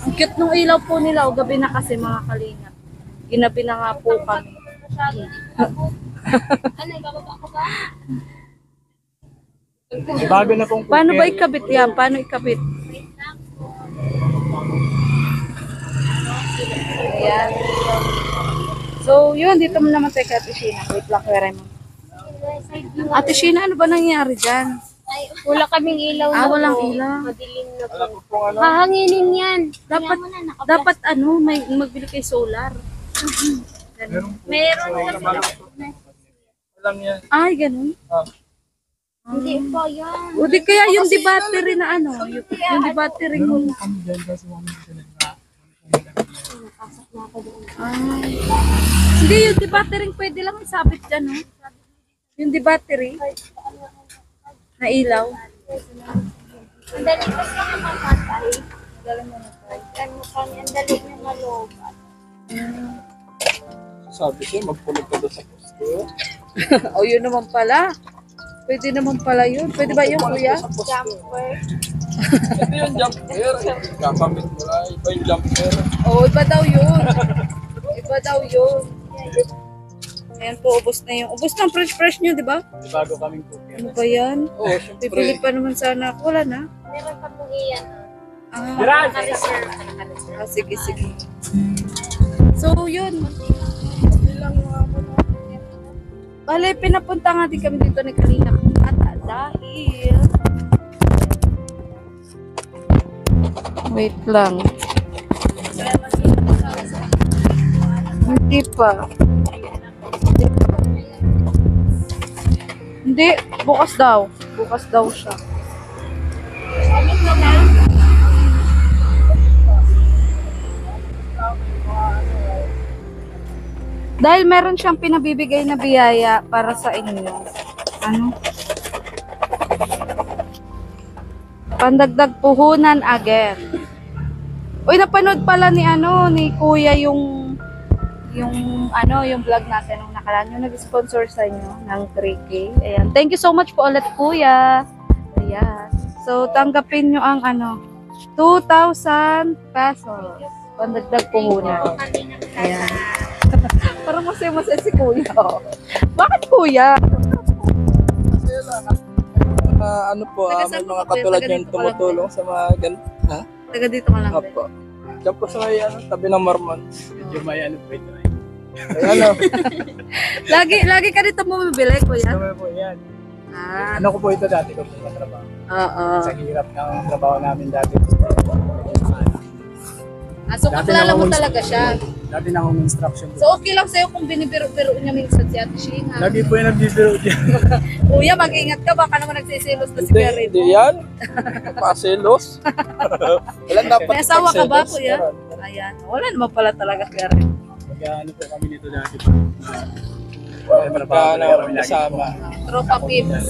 Ang cute nung ilaw po nila, o gabi na kasi mga kalinga. Ginabi na nga po kami. Bago na pong Paano ba ikabit yan? Paano ikabit? Ayan. So, yun, dito mo naman tayo kay Ate Sheena. Wait lang, kaya mo. Ate Sheena, ano ba nangyari dyan? Wala kaming ilaw na walang po. ilaw. Madilim na po. Hahanginin yan. Dapat may magbili kay solar. Meron naman. Alam niya. Ay, ganun. Hindi po yan. O di kaya yung di battery na ano, yung di battery mo. Kami dyan kasi kami dyan na. Ay. Hindi, yung di battery pwede lang isabit dyan, no? Yung di battery na ilaw. Ang dali kasi na mamatay. Ano kami, ang dali na malobat. Sabi siya, magpulag ka doon sa poste. O yun naman pala. Pwede naman pala yun. Pwede ba yung kuya? Jumper. Ito yung jumper. Kakamit mo na. Iba yung jumper. Oo, iba daw yun. Iba daw yun. Ayan po, ubos na yung. Ubos na ang fresh nyo, di ba? Bago kaming cookie. Ano ba yan? Oo, Pipili syempre. pa naman sana ako. Wala na. Meron pa pong iyan. Ah, Naka-reserve. sige, sige. So, yun. Bale, pinapunta nga din kami dito ni Kalina Ata dahil... Wait lang. Hindi pa. Hindi, bukas daw. Bukas daw siya. Dahil meron siyang pinabibigay na biyaya para sa inyo. Ano? Pandagdag puhunan again. Uy, napanood pala ni Kuya yung vlog natin nung nakaraan, yung nag-sponsor sa inyo ng 3K. Ayan. Thank you so much po ulit, Kuya. Ayan. So, tanggapin nyo ang 2,000 pesos. Pandagdag puhunan. Ayan. Parang masaya si Kuya. Bakit Kuya? Ano po, Taga may saan mga po kayo? katulad Taga yung dito ka lang tumutulong sa mga ganito. Ha? Taga dito ka lang. din. Apo. Diyan po sa may tabi ng Mormon. Medyo may po ito. Ay, Lagi ka dito bumibili, Kuya? Ano po yan? Ah, Ano ko po ito dati ko po trabaho. oo. Sa hirap ng trabaho namin dati. So Dati kakilala mo nakong- talaga siya. Dati na akong instruction. So okay lang sa'yo kung binibiro-biro niya minsan si Ate Sheena. Lagi po yung nagbibiro dyan. Kuya, mag-ingat ka. Baka naman nagsisilos na si Hindi, Gary hindi mo. yan. Paselos. Wala dapat May asawa ka ba, pagselos. Kuya? Meron. Ayan. Wala naman pala talaga Gary. Mag-ano po kami dito dati. Magkano kasama. Tropa Pips.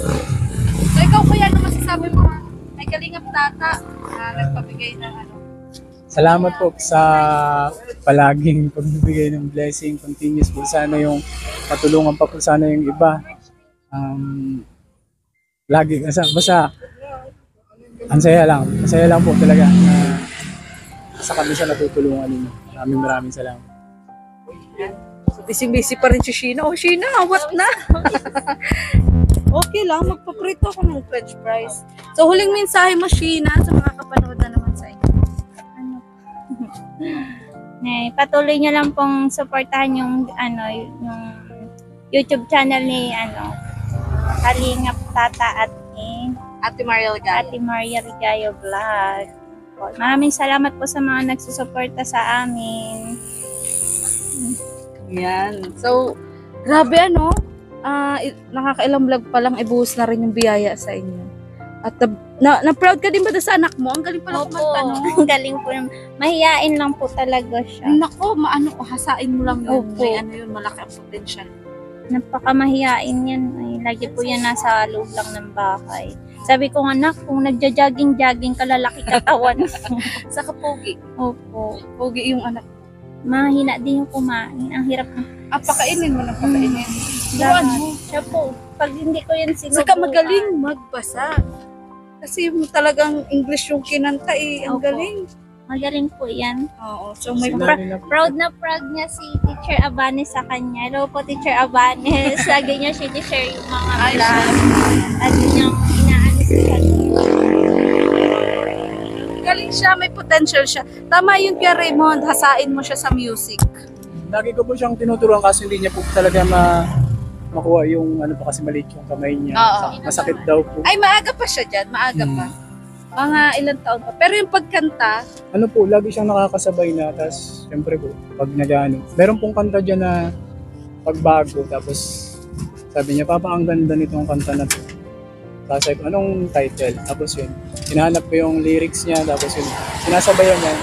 So ikaw, Kuya, ano masasabi mo? May kalingap tata na nagpabigay ng Salamat po sa palaging pagbibigay ng blessing, continuous po sana yung patulungan pa po sana yung iba. Lagi, basta masaya lang po talaga na sa kami siya natutulungan ninyo. Maraming salamat. So, busy pa rin si Sheena. Oh, Sheena, what na? Okay lang, magpaprito ako ng french fries. So, huling mensahe mo, Sheena, sa mga kapanood na naman sa inyo. Patuloy nyo lang pong suportahan yung yung YouTube channel ni Kalingap Tata at ni Ate Maria Ligaya. Ate Maria Rigayo Vlog. Maraming salamat po sa mga nagsusuporta sa amin. Yan. So, grabe nakakailang vlog pa lang, ibuhos na rin yung biyaya sa inyo. At na-proud ka din ba sa anak mo? Ang galing pala kumanta, no? Ang galing po. Mahiyain lang po talaga siya. Nako, hasain mo lang yun. Opo. May malaki ang potential. Napakamahiyain yan. Ay, lagi po yan nasa loob lang ng bahay. Sabi ko, anak, kung nagja-jogging-jogging ka, lalaki katawan. Sa kapogi. Opo. Pogi yung anak. Mahina din yung kumain. Ang hirap ng Pakainin mo ng pakainin. lahat. mo. Siya po. Pag hindi ko yan sinubukan. Saka magaling magbasa. Kasi yung talagang English yung kinanta Ang Opo. galing. Magaling po yan. Oo. So may Sinabi na po. Proud na proud niya si Teacher Abanes sa kanya. Hello po, Teacher Abanes. Lagi niya share yung mga vlog. Lagi niyang inaano sa kanya. galing siya, may potential siya. Tama yun kay Raymond, hasain mo siya sa music. Lagi ko po siyang tinuturuan kasi hindi niya po talaga makuha yung pa kasi maliit yung kamay niya. Oo. Masakit daw po. Ay, maaga pa siya dyan, maaga pa. Mga ilang taon pa. Pero yung pagkanta, Ano po, lagi siyang nakakasabay na. Tapos, syempre po, pag meron pong kanta dyan na pagbago. Tapos, sabi niya, Papa, ang ganda nitong kanta na to. Tapos sabi ko, anong title? Tapos yun, hinahanap ko yung lyrics niya, tapos yun, sinasabayan niya.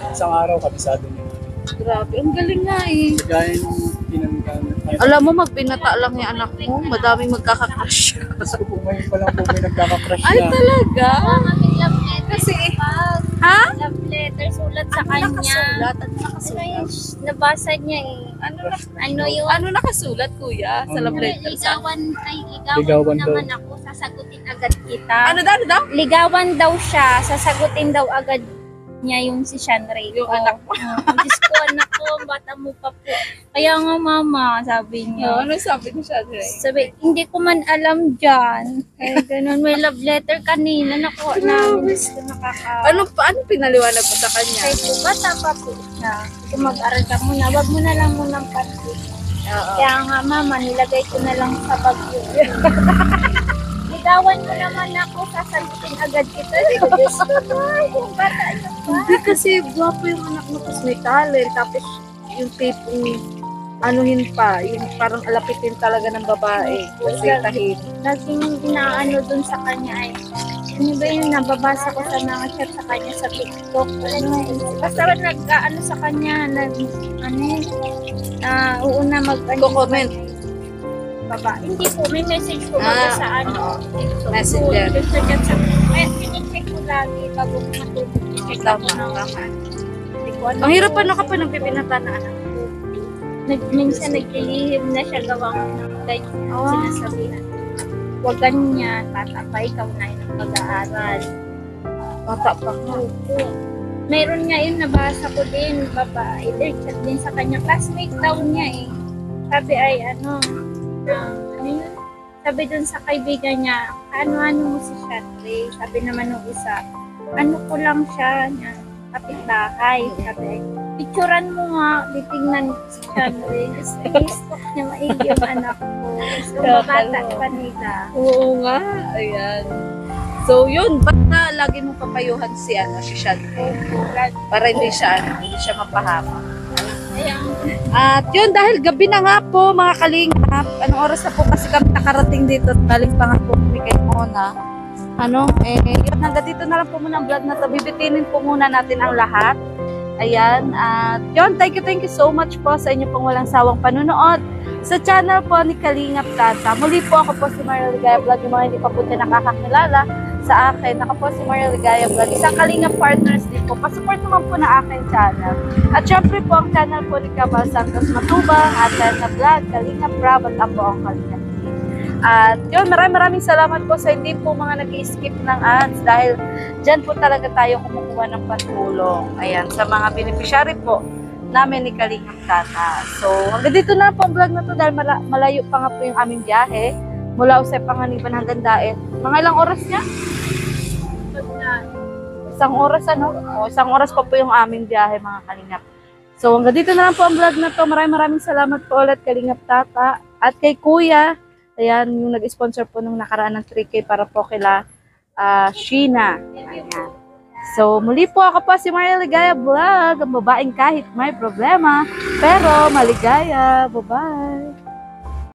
Isang araw, kabisado niya. Grabe, ang galing nga eh. Gaya nung pinantahan. Alam mo, magbinata lang yung anak mo, madaming magkakakrush. Tapos ko po ngayon pa lang po may nagkaka-crush Ay, na. talaga? Kami love letter. Kasi, Pag ha? love letter, sulat sa Ano kanya. nakasulat? Ano Ano nakasulat? yung nabasa niya eh. Ano yung Ano nakasulat, kuya? Sa love letter sa... ligawan Ligawan mo daw. naman ako, sasagutin agad kita. Ano daw, ano daw? Ligawan daw siya, sasagutin daw agad niya yung si Shanray. Yung anak mo. Diyos ko, anak ko, bata mo pa po. Kaya nga mama, sabi niya. Ano sabi ni Shadray? Sabi, hindi ko man alam dyan. Kaya ganun, may love letter kanina, nakuha namin. Diyos ko, Ano pinaliwanag mo sa kanya? Kaya po, bata pa po siya. Kung mag-aral ka muna, wag mo na lang munang pansin. Kaya nga mama, nilagay ko na lang sa bagyo. Ligawan mo naman ako, sasagutin agad kita. Diyos ko, yung bata niya pa. Hindi kasi gwapo yung anak mo, tapos may talent, tapos yung tipong anuhin pa, yung parang alapitin talaga ng babae. Kasi tahimik. Laging inaano dun sa kanya ay, ano ba yung nababasa ko sa mga chat sa kanya sa TikTok? Basta nag-ano sa kanya, uuna Ko-comment. Baba. Hindi po, may message ko bago sa TikTok. Messenger. Dun sa chat sa pinicheck ko lagi bago ko matulog. Check ako ng Hindi ko ano. Ang hirap pa ka pa ng pipinata na anak. Minsan naglilihim na siya gawang ganyan. Sinasabihan. Huwag ganyan, tata pa, ikaw na yun ang pag-aaral. Bata pa ka. Meron nga yun, nabasa ko din, babae, chat din sa kanya, classmate daw niya eh. Sabi ay ano yun? Sabi dun sa kaibigan niya, ano mo si Shanray? Sabi naman nung isa, ano ko lang siya, kapitbahay. Sabi, picturean mo nga, titignan si Shanray. I-stalk niya maigi yung anak ko. So, babata pa nila. Oo nga, ayan. So yun, basta lagi mo papayuhan si Shanray. Para hindi siya mapahama. At yun, dahil gabi na nga po mga kalingap, anong oras na po kasi kami nakarating dito at galing pa nga po kami kay Mona. Yun, hanggang dito na lang po muna ang vlog na to. Bibitinin po muna natin ang lahat. Ayan, at yun, thank you so much po sa inyo pong walang sawang panunood sa channel po ni Kalingap Tata. Muli po ako po si Maria Ligaya Vlog. Yung mga hindi pa po dyan nakakakilala sa akin, ako po si Maria Ligaya Vlog. Isang Kalingap partners din po. Pasupport naman po na aking channel. At syempre po ang channel po ni Cabal Santos Matubang, at na Vlog, Kalingap Rab, at ako ang Kalingap. At yun, maraming salamat po sa hindi po mga nag-skip ng ads dahil dyan po talaga tayo kumukuha ng patulong. Ayan, sa mga beneficiary po namin ni Kalingap Tata. So, hanggang dito na po ang vlog na to dahil malayo pa nga po yung aming biyahe mula Usay Panganiban hanggang Daet. Mga ilang oras niya? Isang oras isang oras pa po yung aming biyahe mga Kalingap. So, hanggang dito na lang po ang vlog na to. Maraming salamat po ulit Kalingap Tata at kay Kuya. Ayan, yung nag-sponsor po nung nakaraan ng 3K para po kila Sheena. Ayan. So, muli po ako po si Maria Ligaya Vlog, ang babaeng kahit may problema, pero maligaya. Bye-bye!